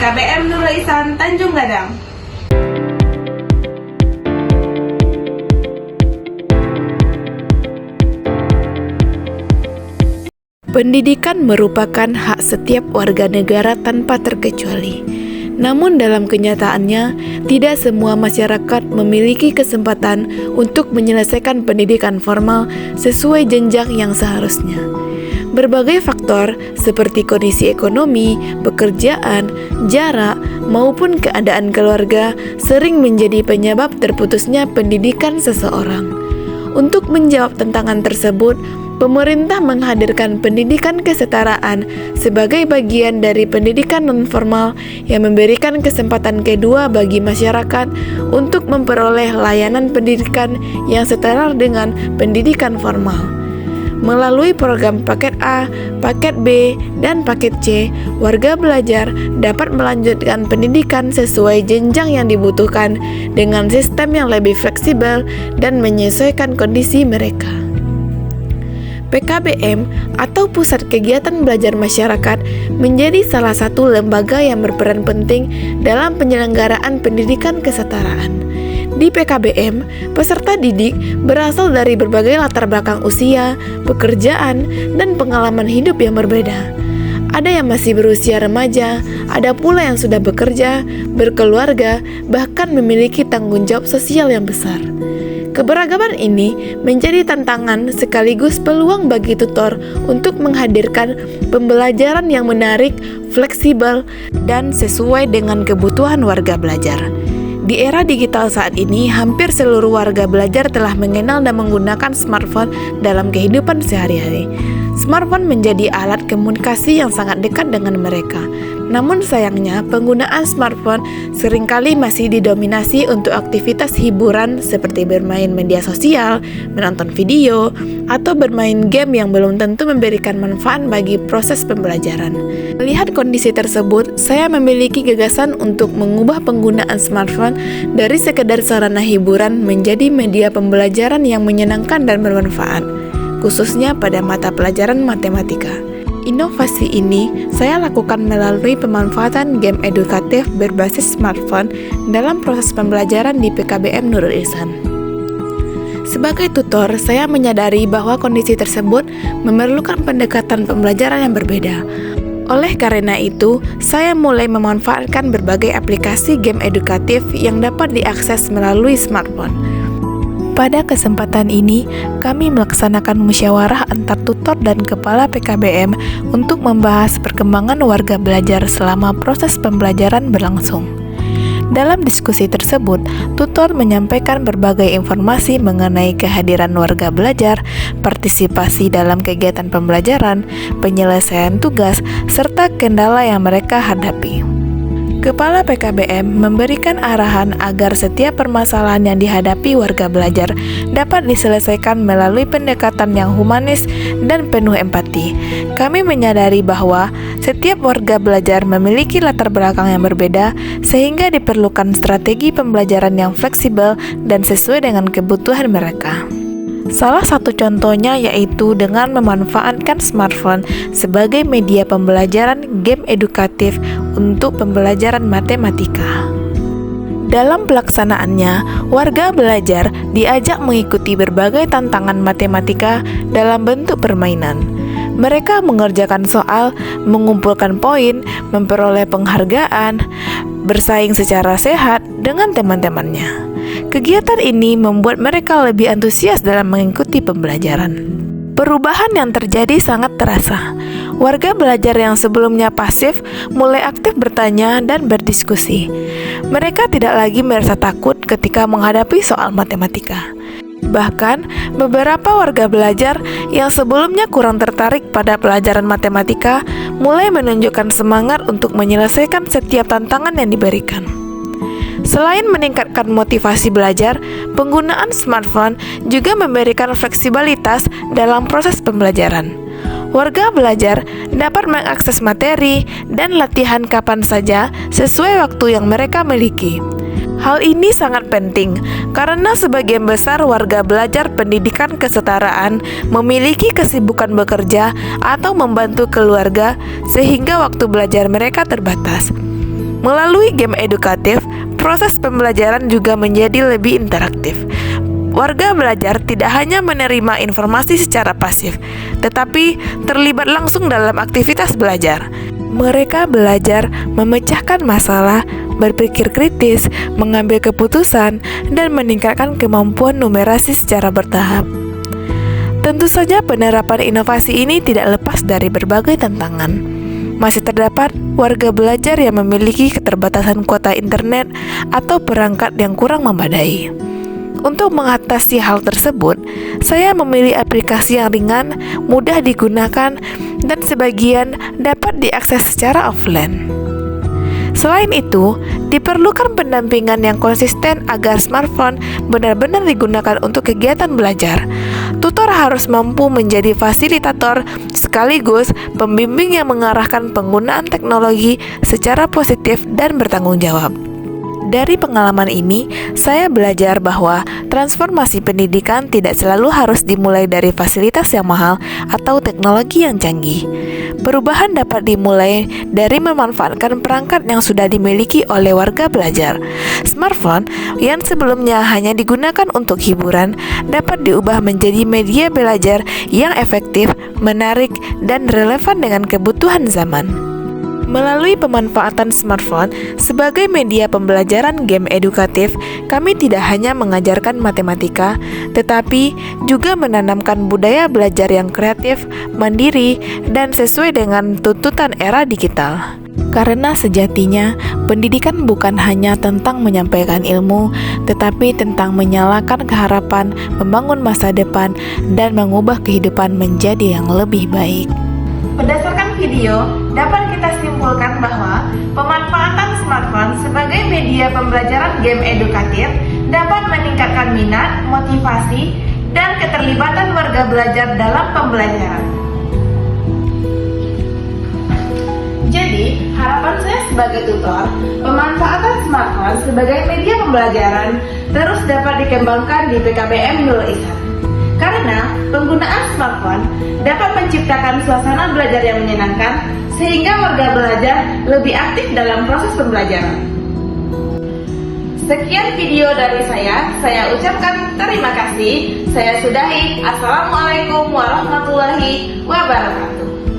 PKBM Nurul Ihsan, Tanjung Gadang. Pendidikan merupakan hak setiap warga negara tanpa terkecuali. Namun dalam kenyataannya, tidak semua masyarakat memiliki kesempatan untuk menyelesaikan pendidikan formal sesuai jenjang yang seharusnya. Berbagai faktor seperti kondisi ekonomi, pekerjaan, jarak, maupun keadaan keluarga sering menjadi penyebab terputusnya pendidikan seseorang. Untuk menjawab tantangan tersebut, pemerintah menghadirkan pendidikan kesetaraan sebagai bagian dari pendidikan nonformal yang memberikan kesempatan kedua bagi masyarakat untuk memperoleh layanan pendidikan yang setara dengan pendidikan formal. Melalui program paket A, paket B, dan paket C, warga belajar dapat melanjutkan pendidikan sesuai jenjang yang dibutuhkan dengan sistem yang lebih fleksibel dan menyesuaikan kondisi mereka. PKBM atau Pusat Kegiatan Belajar Masyarakat menjadi salah satu lembaga yang berperan penting dalam penyelenggaraan pendidikan kesetaraan. Di PKBM, peserta didik berasal dari berbagai latar belakang usia, pekerjaan, dan pengalaman hidup yang berbeda. Ada yang masih berusia remaja, ada pula yang sudah bekerja, berkeluarga, bahkan memiliki tanggung jawab sosial yang besar. Keberagaman ini menjadi tantangan sekaligus peluang bagi tutor untuk menghadirkan pembelajaran yang menarik, fleksibel, dan sesuai dengan kebutuhan warga belajar. Di era digital saat ini, hampir seluruh warga belajar telah mengenal dan menggunakan smartphone dalam kehidupan sehari-hari. Smartphone menjadi alat komunikasi yang sangat dekat dengan mereka. Namun sayangnya, penggunaan smartphone seringkali masih didominasi untuk aktivitas hiburan seperti bermain media sosial, menonton video, atau bermain game yang belum tentu memberikan manfaat bagi proses pembelajaran. Melihat kondisi tersebut, saya memiliki gagasan untuk mengubah penggunaan smartphone dari sekedar sarana hiburan menjadi media pembelajaran yang menyenangkan dan bermanfaat, khususnya pada mata pelajaran matematika. Inovasi ini saya lakukan melalui pemanfaatan game edukatif berbasis smartphone dalam proses pembelajaran di PKBM Nurul Ihsan. Sebagai tutor, saya menyadari bahwa kondisi tersebut memerlukan pendekatan pembelajaran yang berbeda. Oleh karena itu, saya mulai memanfaatkan berbagai aplikasi game edukatif yang dapat diakses melalui smartphone. Pada kesempatan ini, kami melaksanakan musyawarah antar tutor dan kepala PKBM untuk membahas perkembangan warga belajar selama proses pembelajaran berlangsung. Dalam diskusi tersebut, tutor menyampaikan berbagai informasi mengenai kehadiran warga belajar, partisipasi dalam kegiatan pembelajaran, penyelesaian tugas, serta kendala yang mereka hadapi. Kepala PKBM memberikan arahan agar setiap permasalahan yang dihadapi warga belajar dapat diselesaikan melalui pendekatan yang humanis dan penuh empati. Kami menyadari bahwa setiap warga belajar memiliki latar belakang yang berbeda, sehingga diperlukan strategi pembelajaran yang fleksibel dan sesuai dengan kebutuhan mereka. Salah satu contohnya yaitu dengan memanfaatkan smartphone sebagai media pembelajaran game edukatif untuk pembelajaran matematika. Dalam pelaksanaannya, warga belajar diajak mengikuti berbagai tantangan matematika dalam bentuk permainan. Mereka mengerjakan soal, mengumpulkan poin, memperoleh penghargaan, bersaing secara sehat dengan teman-temannya. Kegiatan ini membuat mereka lebih antusias dalam mengikuti pembelajaran. Perubahan yang terjadi sangat terasa. Warga belajar yang sebelumnya pasif mulai aktif bertanya dan berdiskusi. Mereka tidak lagi merasa takut ketika menghadapi soal matematika. Bahkan, beberapa warga belajar yang sebelumnya kurang tertarik pada pelajaran matematika mulai menunjukkan semangat untuk menyelesaikan setiap tantangan yang diberikan. Selain meningkatkan motivasi belajar, penggunaan smartphone juga memberikan fleksibilitas dalam proses pembelajaran. Warga belajar dapat mengakses materi dan latihan kapan saja sesuai waktu yang mereka miliki. Hal ini sangat penting karena sebagian besar warga belajar pendidikan kesetaraan memiliki kesibukan bekerja atau membantu keluarga, sehingga waktu belajar mereka terbatas. Melalui game edukatif, proses pembelajaran juga menjadi lebih interaktif. Warga belajar tidak hanya menerima informasi secara pasif, tetapi terlibat langsung dalam aktivitas belajar. Mereka belajar memecahkan masalah, berpikir kritis, mengambil keputusan, dan meningkatkan kemampuan numerasi secara bertahap. Tentu saja penerapan inovasi ini tidak lepas dari berbagai tantangan. Masih terdapat warga belajar yang memiliki keterbatasan kuota internet atau perangkat yang kurang memadai. Untuk mengatasi hal tersebut, saya memilih aplikasi yang ringan, mudah digunakan, dan sebagian dapat diakses secara offline. Selain itu, diperlukan pendampingan yang konsisten agar smartphone benar-benar digunakan untuk kegiatan belajar. Tutor harus mampu menjadi fasilitator sekaligus pembimbing yang mengarahkan penggunaan teknologi secara positif dan bertanggung jawab. Dari pengalaman ini, saya belajar bahwa transformasi pendidikan tidak selalu harus dimulai dari fasilitas yang mahal atau teknologi yang canggih. Perubahan dapat dimulai dari memanfaatkan perangkat yang sudah dimiliki oleh warga belajar. Smartphone yang sebelumnya hanya digunakan untuk hiburan dapat diubah menjadi media belajar yang efektif, menarik, dan relevan dengan kebutuhan zaman. Melalui pemanfaatan smartphone sebagai media pembelajaran game edukatif, kami tidak hanya mengajarkan matematika, tetapi juga menanamkan budaya belajar yang kreatif, mandiri, dan sesuai dengan tuntutan era digital. Karena sejatinya, pendidikan bukan hanya tentang menyampaikan ilmu, tetapi tentang menyalakan keharapan, membangun masa depan, dan mengubah kehidupan menjadi yang lebih baik. Berdasarkan video, dapat kita simpulkan bahwa pemanfaatan smartphone sebagai media pembelajaran game edukatif dapat meningkatkan minat, motivasi, dan keterlibatan warga belajar dalam pembelajaran. Jadi, harapan saya sebagai tutor, pemanfaatan smartphone sebagai media pembelajaran terus dapat dikembangkan di PKBM Nurul Ihsan. Karena penggunaan smartphone dapat menciptakan suasana belajar yang menyenangkan sehingga warga belajar lebih aktif dalam proses pembelajaran. Sekian video dari saya ucapkan terima kasih. Saya sudahi. Assalamualaikum warahmatullahi wabarakatuh.